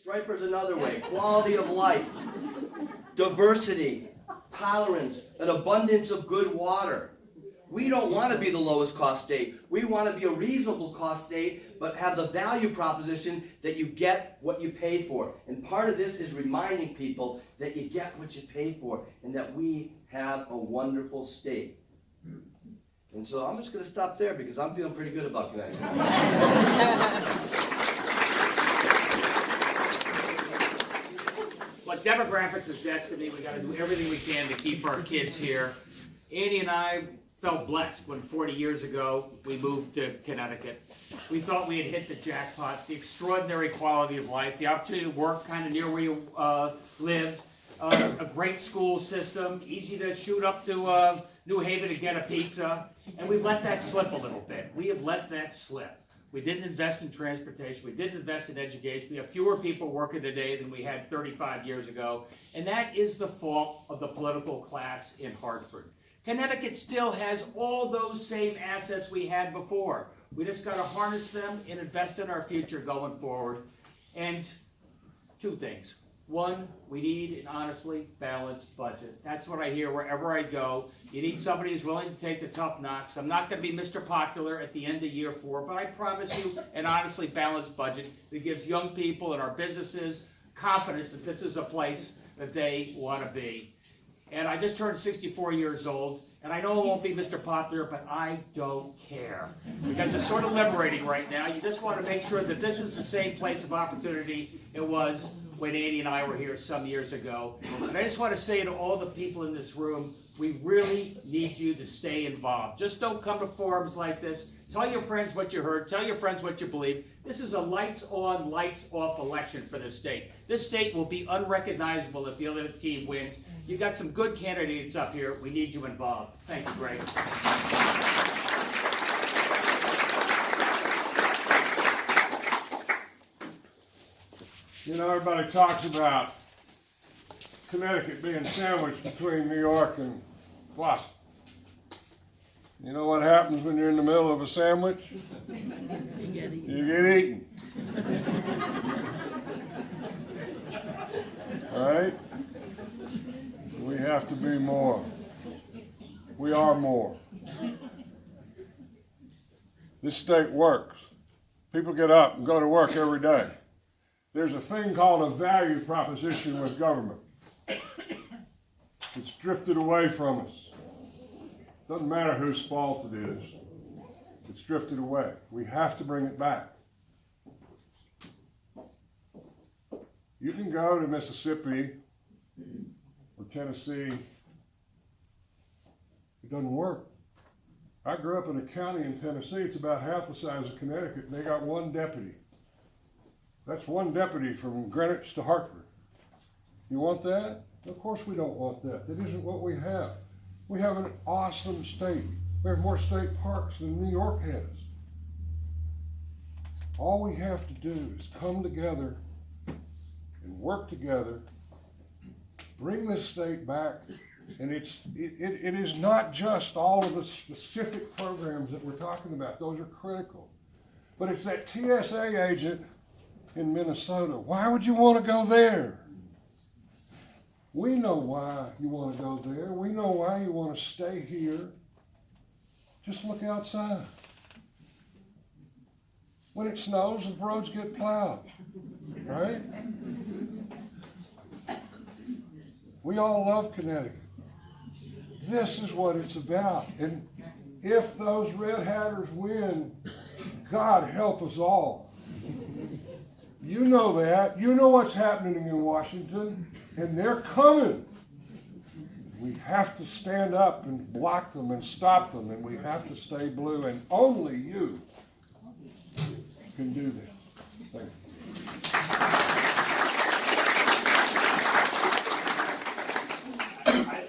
Striper's another way. Quality of life, diversity, tolerance, an abundance of good water. We don't want to be the lowest cost state. We want to be a reasonable cost state, but have the value proposition that you get what you pay for. And part of this is reminding people that you get what you pay for, and that we have a wonderful state. And so I'm just going to stop there because I'm feeling pretty good about Connecticut. But demographics is destiny. We got to do everything we can to keep our kids here. Andy and I felt blessed when 40 years ago we moved to Connecticut. We thought we had hit the jackpot, the extraordinary quality of life, the opportunity to work kind of near where you lived, a great school system, easy to shoot up to New Haven to get a pizza, and we let that slip a little bit. We have let that slip. We didn't invest in transportation. We didn't invest in education. We have fewer people working today than we had 35 years ago, and that is the fault of the political class in Hartford. Connecticut still has all those same assets we had before. We just got to harness them and invest in our future going forward. And two things. One, we need an honestly balanced budget. That's what I hear wherever I go. You need somebody who's willing to take the tough knocks. I'm not going to be Mr. Popular at the end of year 4, but I promise you an honestly balanced budget that gives young people and our businesses confidence that this is a place that they want to be. And I just turned 64 years old, and I know it won't be Mr. Popular, but I don't care. Because it's sort of liberating right now. You just want to make sure that this is the same place of opportunity it was when Andy and I were here some years ago. And I just want to say to all the people in this room, we really need you to stay involved. Just don't come to forums like this. Tell your friends what you heard. Tell your friends what you believe. This is a lights on, lights off election for this state. This state will be unrecognizable if the other team wins. You got some good candidates up here. We need you involved. Thank you, Greg. You know, everybody talks about Connecticut being sandwiched between New York and Boston. You know what happens when you're in the middle of a sandwich? You get eaten. All right? We have to be more. We are more. This state works. People get up and go to work every day. There's a thing called a value proposition with government. It's drifted away from us. Doesn't matter whose fault it is. It's drifted away. We have to bring it back. You can go to Mississippi or Tennessee. It doesn't work. I grew up in a county in Tennessee. It's about half the size of Connecticut, and they got one deputy. That's one deputy from Greenwich to Hartford. You want that? Of course we don't want that. That isn't what we have. We have an awesome state. We have more state parks than New York has. All we have to do is come together and work together, bring this state back, and it is not just all of the specific programs that we're talking about. Those are critical. But it's that TSA agent in Minnesota. Why would you want to go there? We know why you want to go there. We know why you want to stay here. Just look outside. When it snows, the roads get plowed, right? We all love Connecticut. This is what it's about. And if those Red Hatters win, God help us all. You know that. You know what's happening in Washington, and they're coming. We have to stand up and block them and stop them, and we have to stay blue, and only you can do that. Thank you.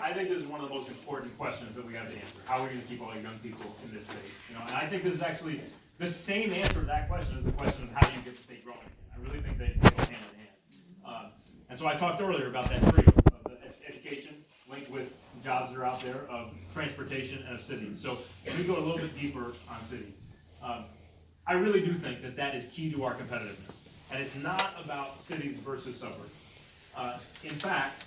I think this is one of the most important questions that we have to answer. How are we going to keep all the young people in this state? You know, and I think this is actually the same answer to that question as the question of how do you get the state growing. I really think they go hand in hand. And so I talked earlier about that trio of the education linked with jobs that are out there, of transportation, and of cities. So if we go a little bit deeper on cities, I really do think that that is key to our competitiveness. And it's not about cities versus suburbs. In fact,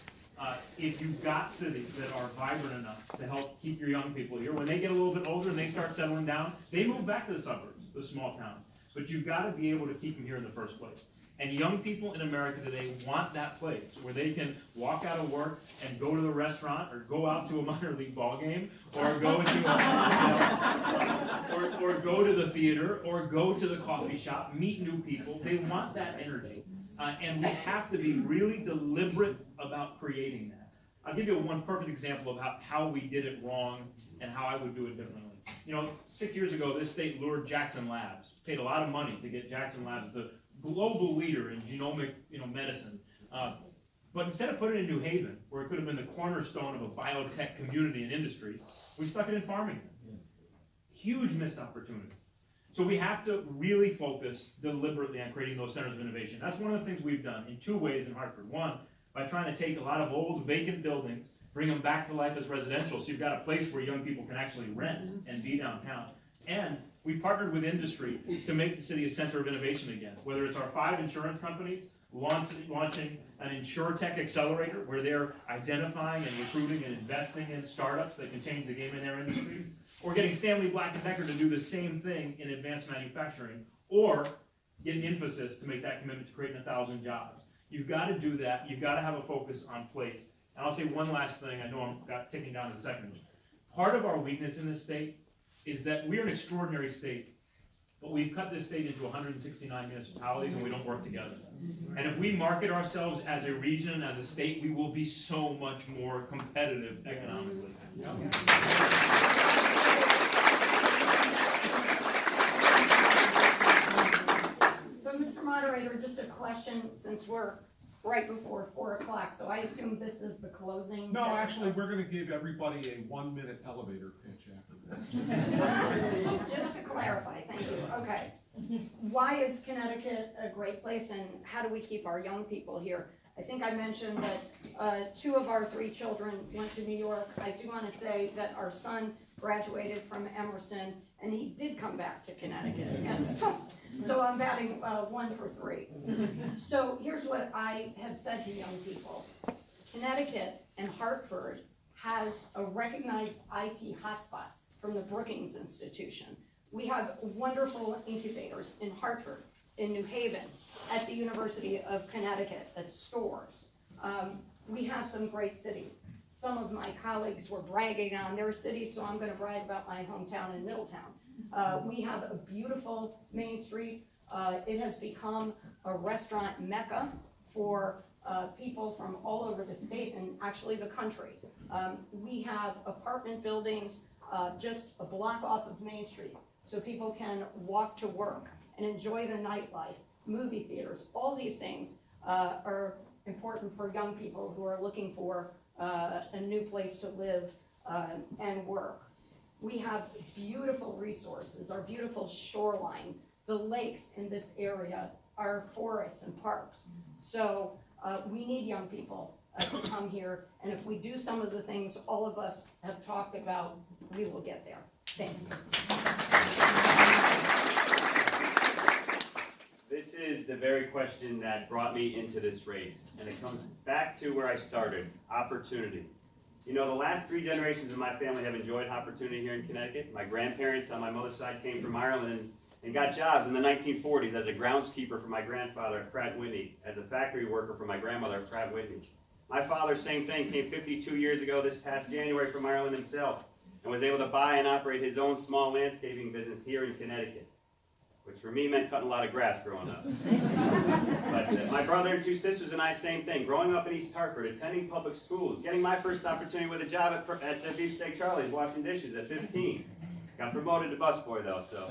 if you've got cities that are vibrant enough to help keep your young people here, when they get a little bit older and they start settling down, they move back to the suburbs, the small towns. But you've got to be able to keep them here in the first place. And young people in America today want that place where they can walk out of work and go to the restaurant or go out to a minor league ball game or go to or go to the theater or go to the coffee shop, meet new people. They want that energy. And we have to be really deliberate about creating that. I'll give you one perfect example of how we did it wrong and how I would do it differently. 6 years ago, this state lured Jackson Labs, paid a lot of money to get Jackson Labs the global leader in genomic medicine. But instead of putting it in New Haven, where it could have been the cornerstone of a biotech community and industry, we stuck it in Farmington. Huge missed opportunity. So we have to really focus deliberately on creating those centers of innovation. That's one of the things we've done in two ways in Hartford. One, by trying to take a lot of old vacant buildings, bring them back to life as residential, so you've got a place where young people can actually rent and be downtown. And we partnered with industry to make the city a center of innovation again, whether it's our 5 insurance companies launching an InsurTech accelerator where they're identifying and recruiting and investing in startups that can change the game in their industry, or getting Stanley Black & Decker to do the same thing in advanced manufacturing, or getting Infosys to make that commitment to creating 1,000 jobs. You've got to do that. You've got to have a focus on place. And I'll say one last thing. I know I'm ticking down to seconds. Part of our weakness in this state is that we're an extraordinary state, but we've cut this state into 169 municipalities and we don't work together. And if we market ourselves as a region, as a state, we will be so much more competitive economically. So, Mr. Moderator, just a question, since we're right before 4 o'clock, so I assume this is the closing? No, actually, we're gonna give everybody a 1-minute elevator pitch after this. Just to clarify, thank you, okay. Why is Connecticut a great place, and how do we keep our young people here? I think I mentioned that 2 of our 3 children went to New York. I do want to say that our son graduated from Emerson, and he did come back to Connecticut. And so I'm batting 1 for 3. So here's what I have said to young people. Connecticut and Hartford has a recognized IT hotspot from the Brookings Institution. We have wonderful incubators in Hartford, in New Haven, at the University of Connecticut, at Storrs. We have some great cities. Some of my colleagues were bragging on their cities, so I'm going to brag about my hometown in Middletown. We have a beautiful Main Street. It has become a restaurant mecca for people from all over the state and actually the country. We have apartment buildings just a block off of Main Street, so people can walk to work and enjoy the nightlife, movie theaters. All these things are important for young people who are looking for a new place to live and work. We have beautiful resources, our beautiful shoreline, the lakes in this area, our forests and parks. So we need young people to come here, and if we do some of the things all of us have talked about, we will get there. Thank you. This is the very question that brought me into this race, and it comes back to where I started, opportunity. The last 3 generations of my family have enjoyed opportunity here in Connecticut. My grandparents on my mother's side came from Ireland and got jobs in the 1940s as a groundskeeper for my grandfather at Pratt & Whitney, as a factory worker for my grandmother at Pratt & Whitney. My father, same thing, came 52 years ago this past January from Ireland himself, and was able to buy and operate his own small landscaping business here in Connecticut, which for me meant cutting a lot of grass growing up. But my brother and 2 sisters and I, same thing. Growing up in East Hartford, attending public schools, getting my first opportunity with a job at Beefsteak Charlie's, washing dishes at 15. Got promoted to busboy though, so.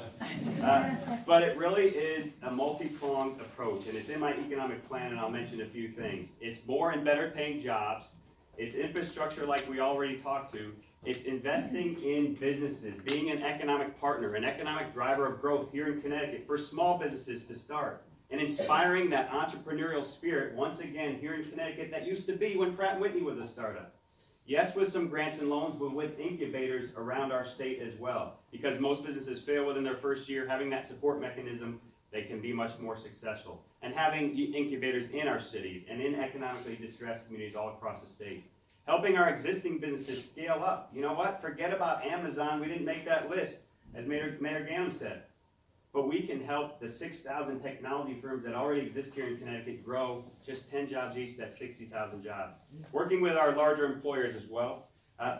But it really is a multi-pronged approach, and it's in my economic plan, and I'll mention a few things. It's more and better paying jobs. It's infrastructure like we already talked to. It's investing in businesses, being an economic partner, an economic driver of growth here in Connecticut for small businesses to start, and inspiring that entrepreneurial spirit once again here in Connecticut that used to be when Pratt & Whitney was a startup. Yes, with some grants and loans, but with incubators around our state as well. Because most businesses fail within their first year, having that support mechanism, they can be much more successful. and having incubators in our cities and in economically distressed communities all across the state. Helping our existing businesses scale up. You know what? Forget about Amazon. We didn't make that list, as Mayor Ganem said. But we can help the 6,000 technology firms that already exist here in Connecticut grow just 10 jobs each, that's 60,000 jobs. Working with our larger employers as well.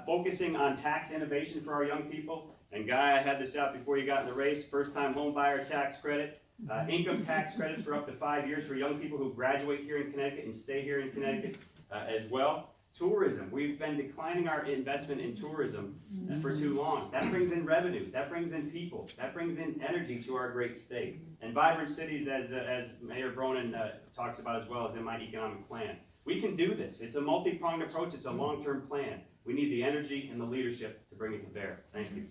Focusing on tax innovation for our young people. And Guy, I had this out before you got in the race, first-time home buyer tax credit. Income tax credits for up to 5 years for young people who graduate here in Connecticut and stay here in Connecticut as well. Tourism, we've been declining our investment in tourism for too long. That brings in revenue, that brings in people, that brings in energy to our great state. And vibrant cities, as Mayor Bronin talks about as well, as in my economic plan. We can do this. It's a multi-pronged approach, it's a long-term plan. We need the energy and the leadership to bring it to bear. Thank you.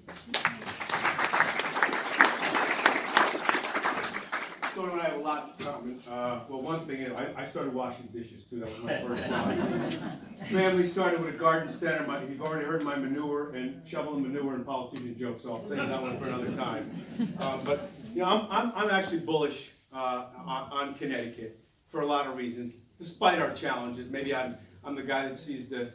Tony and I have a lot in common. Well, one thing, I started washing dishes too. That was my first job. Family started with a garden center. You've already heard my manure and shoveling manure and politician jokes, so I'll save that one for another time. But you know, I'm actually bullish on Connecticut for a lot of reasons, despite our challenges. Maybe I'm the guy that sees the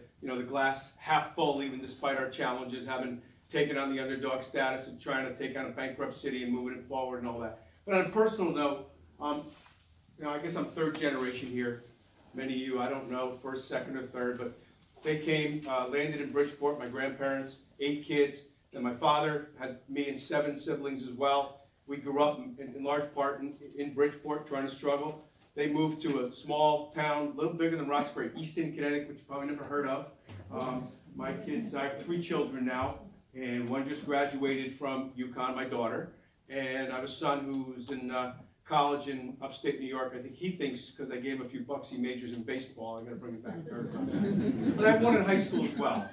glass half full, even despite our challenges, having taken on the underdog status and trying to take on a bankrupt city and moving it forward and all that. But on a personal note, I guess I'm third generation here. Many of you, I don't know, first, second, or third, but they came, landed in Bridgeport, my grandparents, 8 kids, and my father had me and 7 siblings as well. We grew up in large part in Bridgeport, trying to struggle. They moved to a small town, a little bigger than Roxbury, Easton, Connecticut, which you probably never heard of. My kids, I have 3 children now, and one just graduated from UConn, my daughter. And I have a son who's in college in upstate New York. I think he thinks, because I gave him a few bucks, he majors in baseball. I got to bring him back. But I have one in high school as well.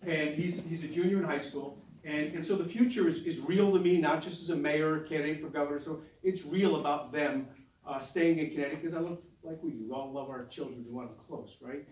And he's a junior in high school. And so the future is real to me, not just as a mayor or candidate for governor. So it's real about them staying in Connecticut, because I love, like we do, we all love our children. We want them close, right?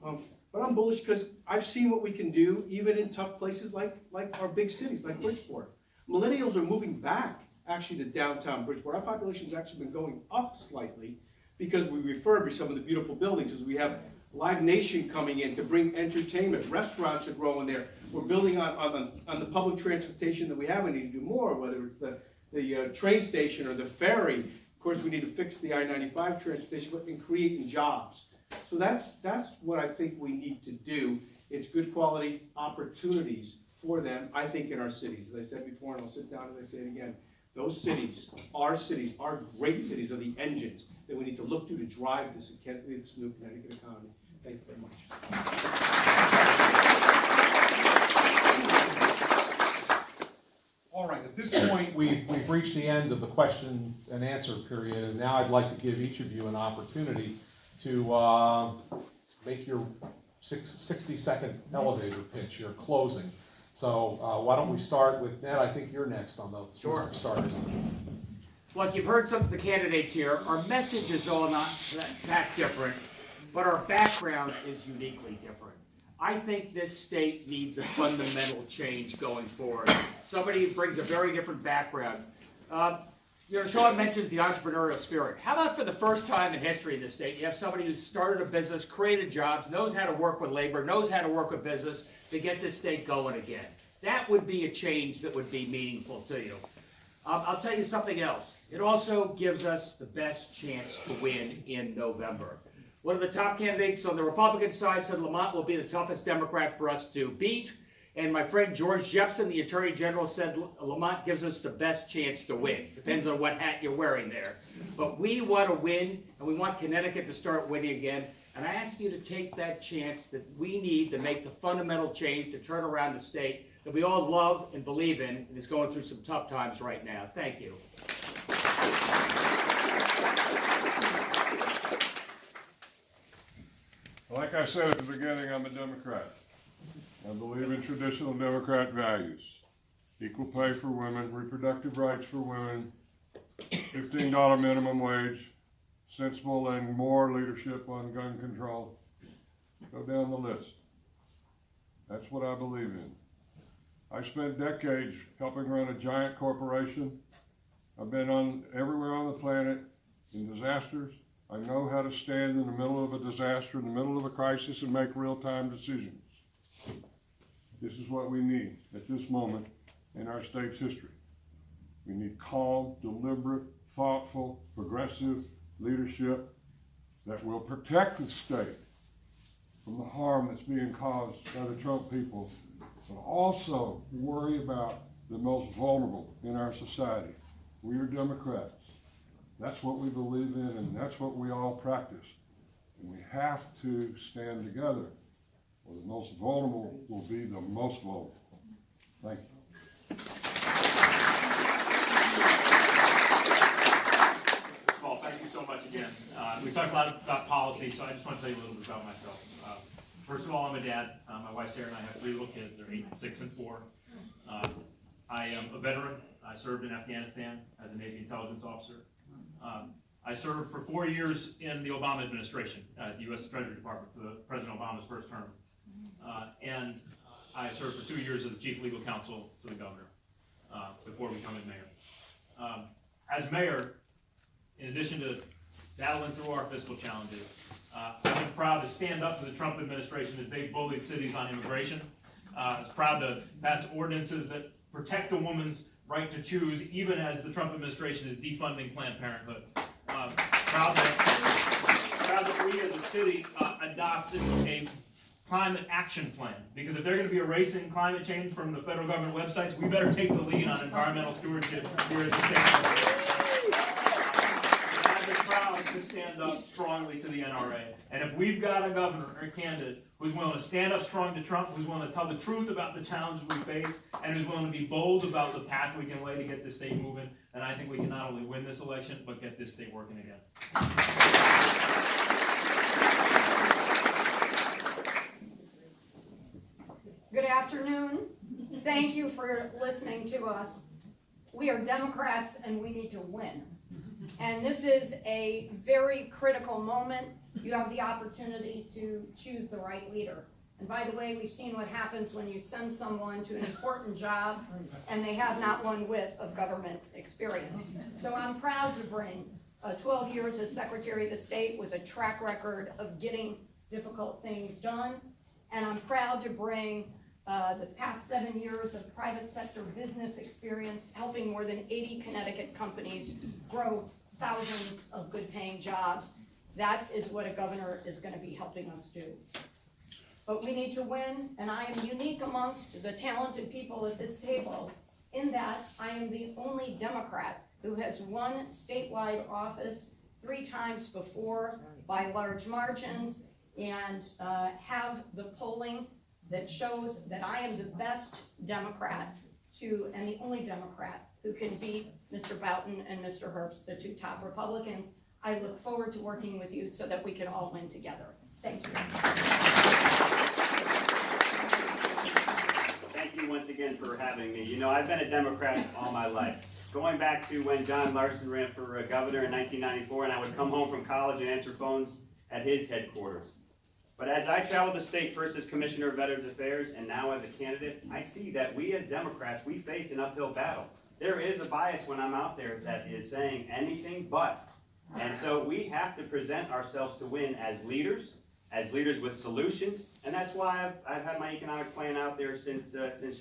But I'm bullish because I've seen what we can do, even in tough places like our big cities, like Bridgeport. Millennials are moving back, actually, to downtown Bridgeport. Our population's actually been going up slightly because we refurbish some of the beautiful buildings, as we have Live Nation coming in to bring entertainment. Restaurants are growing there. We're building on the public transportation that we have. We need to do more, whether it's the train station or the ferry. Of course, we need to fix the I-95 transportation, but in creating jobs. So that's what I think we need to do. It's good quality opportunities for them, I think, in our cities. As I said before, and I'll sit down and I say it again, those cities, our great cities, are the engines that we need to look to drive this new Connecticut economy. Thank you very much. All right, at this point, we've reached the end of the question and answer period, and now I'd like to give each of you an opportunity to make your 60-second elevator pitch, your closing. So why don't we start with Ned? I think you're next on the list of starters. Look, you've heard some of the candidates here. Our message is all not that different, but our background is uniquely different. I think this state needs a fundamental change going forward. Somebody who brings a very different background. Sean mentions the entrepreneurial spirit. How about for the first time in history of the state, you have somebody who started a business, created jobs, knows how to work with labor, knows how to work with business to get this state going again. That would be a change that would be meaningful to you. I'll tell you something else. It also gives us the best chance to win in November. One of the top candidates on the Republican side said Lamont will be the toughest Democrat for us to beat. And my friend George Jepson, the Attorney General, said Lamont gives us the best chance to win. Depends on what hat you're wearing there. But we want to win, and we want Connecticut to start winning again. And I ask you to take that chance that we need to make the fundamental change to turn around the state that we all love and believe in, and is going through some tough times right now. Thank you. Like I said at the beginning, I'm a Democrat. I believe in traditional Democrat values. Equal pay for women, reproductive rights for women, $15 minimum wage, sensible and more leadership on gun control. Go down the list. That's what I believe in. I spent decades helping run a giant corporation. I've been everywhere on the planet, in disasters. I know how to stand in the middle of a disaster, in the middle of a crisis, and make real-time decisions. This is what we need at this moment in our state's history. We need calm, deliberate, thoughtful, progressive leadership that will protect the state from the harm that's being caused by the Trump people, but also worry about the most vulnerable in our society. We are Democrats. That's what we believe in, and that's what we all practice. And we have to stand together, or the most vulnerable will be the most vulnerable. Thank you. Paul, thank you so much again. We talked a lot about policy, so I just want to tell you a little bit about myself. First of all, I'm a dad. My wife Sarah and I have 3 little kids. They're 8, 6, and 4. I am a veteran. I served in Afghanistan as a Navy intelligence officer. I served for 4 years in the Obama administration at the U.S. Treasury Department for President Obama's first term. And I served for 2 years as the chief legal counsel to the governor before becoming mayor. As mayor, in addition to battling through our fiscal challenges, I've been proud to stand up to the Trump administration as they bullied cities on immigration. I was proud to pass ordinances that protect a woman's right to choose, even as the Trump administration is defunding Planned Parenthood. Proud that we as a city adopted a climate action plan, because if they're going to be erasing climate change from the federal government websites, we better take the lead on environmental stewardship here as a state. I've been proud to stand up strongly to the NRA. And if we've got a governor or a candidate who's willing to stand up strong to Trump, who's willing to tell the truth about the challenges we face, and who's willing to be bold about the path we can lay to get this state moving, then I think we can not only win this election, but get this state working again. Good afternoon. Thank you for listening to us. We are Democrats and we need to win. And this is a very critical moment. You have the opportunity to choose the right leader. And by the way, we've seen what happens when you send someone to an important job and they have not one whit of government experience. So I'm proud to bring 12 years as Secretary of the State with a track record of getting difficult things done. And I'm proud to bring the past 7 years of private sector business experience, helping more than 80 Connecticut companies grow thousands of good paying jobs. That is what a governor is going to be helping us do. But we need to win, and I am unique amongst the talented people at this table in that I am the only Democrat who has won statewide office 3 times before by large margins, and have the polling that shows that I am the best Democrat and the only Democrat who can beat Mr. Boughton and Mr. Herbst, the 2 top Republicans. I look forward to working with you so that we can all win together. Thank you. Thank you once again for having me. You know, I've been a Democrat all my life. Going back to when John Larson ran for governor in 1994, and I would come home from college and answer phones at his headquarters. But as I travel the state, first as Commissioner of Veterans Affairs and now as a candidate, I see that we as Democrats, we face an uphill battle. There is a bias when I'm out there that is saying anything but. And so we have to present ourselves to win as leaders with solutions, and that's why I've had my economic plan out there since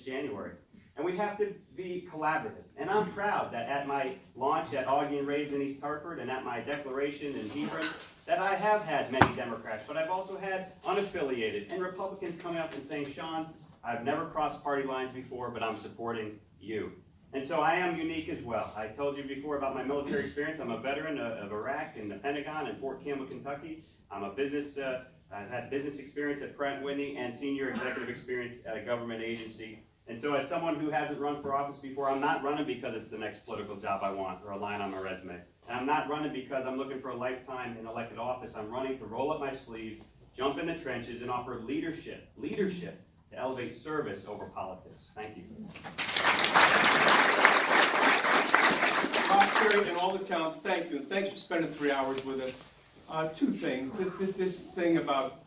January. And we have to be collaborative. And I'm proud that at my launch at Augie and Ray's in East Hartford and at my declaration in Hebron, that I have had many Democrats, but I've also had unaffiliated and Republicans coming up and saying, Sean, I've never crossed party lines before, but I'm supporting you. And so I am unique as well. I told you before about my military experience. I'm a veteran of Iraq and the Pentagon and Fort Campbell, Kentucky. I'm a I've had business experience at Pratt & Whitney and senior executive experience at a government agency. And so as someone who hasn't run for office before, I'm not running because it's the next political job I want or a line on my resume. And I'm not running because I'm looking for a lifetime in elected office. I'm running to roll up my sleeves, jump in the trenches, and offer leadership to elevate service over politics. Thank you. Roxbury and all the towns, thank you, and thanks for spending 3 hours with us. 2 things. This thing about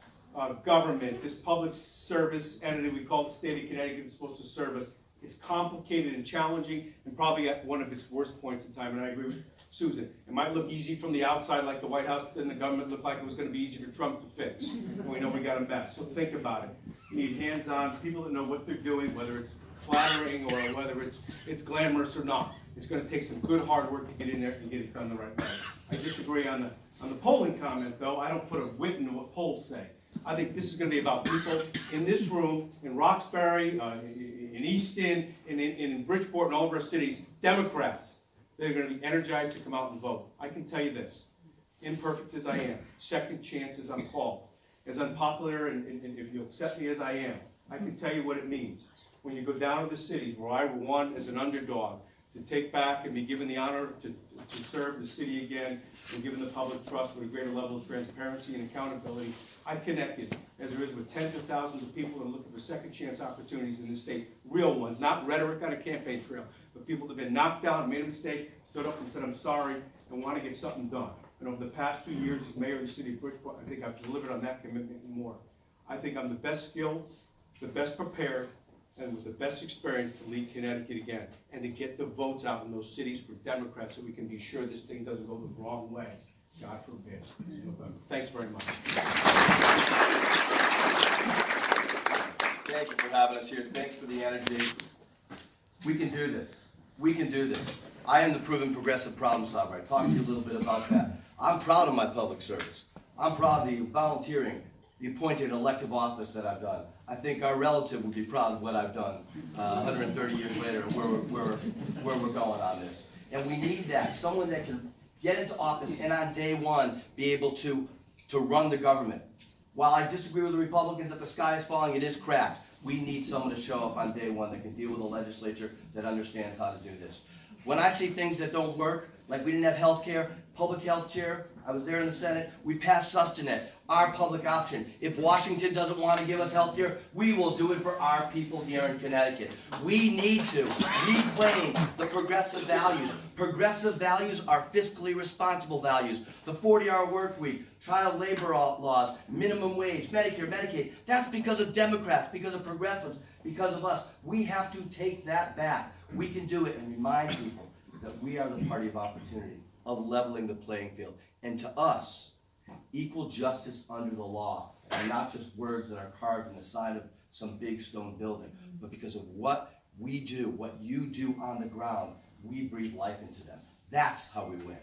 government, this public service entity we call the state of Connecticut is supposed to serve us, is complicated and challenging, and probably at one of its worst points in time. And I agree with Susan, it might look easy from the outside, like the White House and the government looked like it was gonna be easy for Trump to fix. And we know we got a mess, so think about it. You need hands-on, people that know what they're doing, whether it's flattering or whether it's glamorous or not. It's gonna take some good hard work to get in there and get it done the right way. I disagree on the polling comment, though. I don't put a whit into what polls say. I think this is gonna be about people in this room, in Roxbury, in Easton, in Bridgeport, and all of our cities, Democrats. They're gonna be energized to come out and vote. I can tell you this, imperfect as I am, second chance as I'm called, as unpopular, and if you'll accept me as I am, I can tell you what it means. When you go down to the cities where I won as an underdog, to take back and be given the honor to serve the city again, and given the public trust with a greater level of transparency and accountability, I connected, as there is with tens of thousands of people that are looking for second chance opportunities in this state, real ones, not rhetoric on a campaign trail, but people that have been knocked down, made a mistake, stood up and said, I'm sorry, and want to get something done. And over the past 2 years as mayor of the city of Bridgeport, I think I've delivered on that commitment and more. I think I'm the best skilled, the best prepared, and with the best experience to lead Connecticut again, and to get the votes out in those cities for Democrats so we can be sure this thing doesn't go the wrong way. God forbid. Thanks very much. Thank you for having us here. Thanks for the energy. We can do this. We can do this. I am the proven progressive problem solver. I talked to you a little bit about that. I'm proud of my public service. I'm proud of the volunteering, the appointed elective office that I've done. I think our relative would be proud of what I've done 130 years later, where we're going on this. And we need that, someone that can get into office and on day one be able to run the government. While I disagree with the Republicans that the sky is falling, it is cracked. We need someone to show up on day one that can deal with a legislature that understands how to do this. When I see things that don't work, like we didn't have health care, public health care, I was there in the Senate, we passed Sustanet, our public option. If Washington doesn't want to give us health care, we will do it for our people here in Connecticut. We need to reclaim the progressive values. Progressive values are fiscally responsible values. The 40-hour work week, child labor laws, minimum wage, Medicare, Medicaid, that's because of Democrats, because of progressives, because of us. We have to take that back. We can do it and remind people that we are the party of opportunity, of leveling the playing field. And to us, equal justice under the law, and not just words that are carved in the side of some big stone building, but because of what we do, what you do on the ground, we breathe life into them. That's how we win.